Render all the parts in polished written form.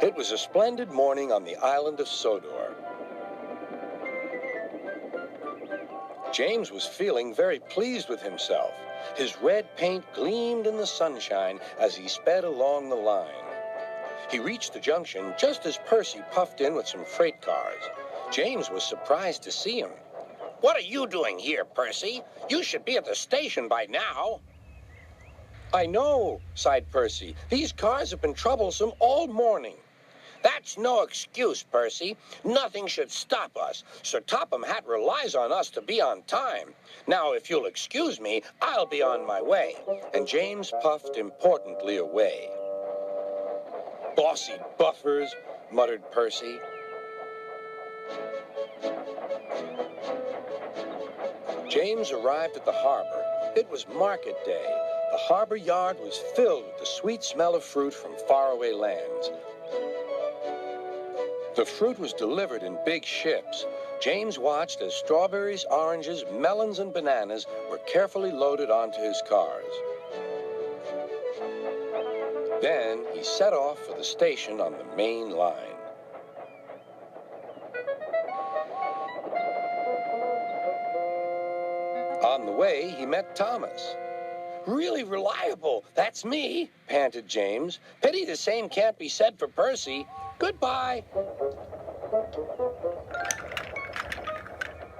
It was a splendid morning on the island of Sodor. James was feeling very pleased with himself. His red paint gleamed in the sunshine as he sped along the line. He reached the junction just as Percy puffed in with some freight cars. James was surprised to see him. What are you doing here, Percy? You should be at the station by now. I know, sighed Percy. These cars have been troublesome all morning. That's no excuse, Percy. Nothing should stop us. Sir Topham Hatt relies on us to be on time. Now, if you'll excuse me, I'll be on my way. And James puffed importantly away. Bossy buffers, muttered Percy. James arrived at the harbor. It was market day. The harbor yard was filled with the sweet smell of fruit from faraway lands. The fruit was delivered in big ships. James watched as strawberries, oranges, melons, and bananas were carefully loaded onto his cars. Then he set off for the station on the main line. On the way, he met Thomas. Really reliable. That's me, panted James. Pity the same can't be said for Percy. Goodbye.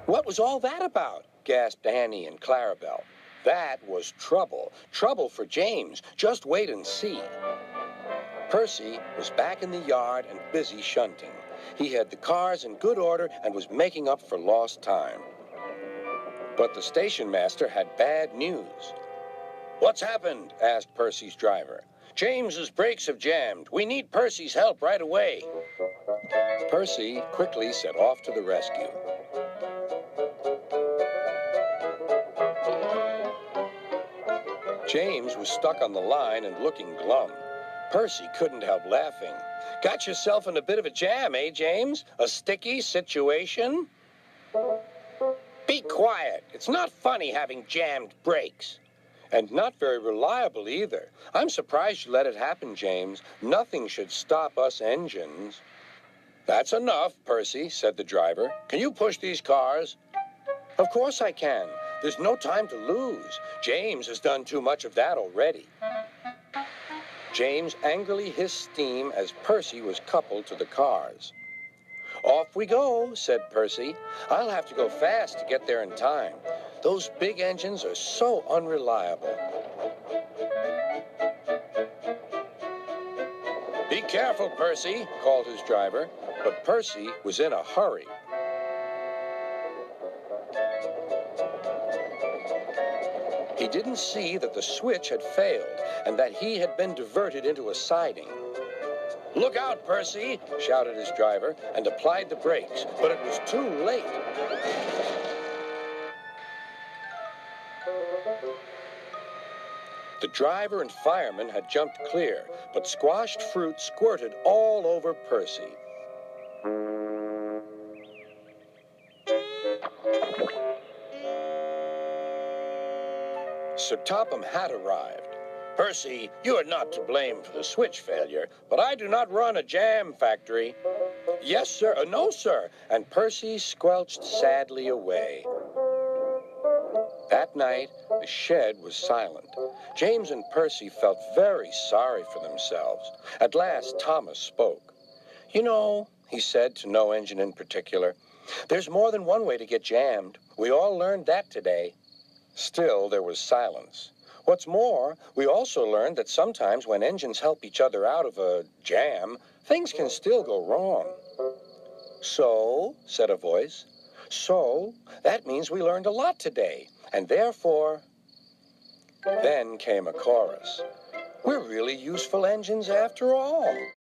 What was all that about? Gasped Annie and Clarabelle. That was trouble. Trouble for James. Just wait and see. Percy was back in the yard and busy shunting. He had the cars in good order and was making up for lost time. But the station master had bad news. What's happened? Asked Percy's driver. James's brakes have jammed. We need Percy's help right away. Percy quickly set off to the rescue. James was stuck on the line and looking glum. Percy couldn't help laughing. Got yourself in a bit of a jam, eh, James? A sticky situation? Be quiet. It's not funny having jammed brakes. And not very reliable either. I'm surprised you let it happen, James. Nothing should stop us engines. That's enough, Percy, said the driver. Can you push these cars? Of course I can. There's no time to lose. James has done too much of that already. James angrily hissed steam as Percy was coupled to the cars. Off we go, said Percy. I'll have to go fast to get there in time. Those big engines are so unreliable. Be careful, Percy, called his driver, but Percy was in a hurry. He didn't see that the switch had failed and that he had been diverted into a siding. Look out, Percy, shouted his driver, and applied the brakes, but it was too late. The driver and fireman had jumped clear, but squashed fruit squirted all over Percy. Sir Topham Hatt arrived. Percy, you are not to blame for the switch failure, but I do not run a jam factory. Yes, sir. No, sir. And Percy squelched sadly away. That night, the shed was silent. James and Percy felt very sorry for themselves. At last, Thomas spoke. You know, he said to no engine in particular, there's more than one way to get jammed. We all learned that today. Still, there was silence. What's more, we also learned that sometimes when engines help each other out of a jam, things can still go wrong. So, said a voice, so that means we learned a lot today, and therefore... Then came a chorus. We're really useful engines after all.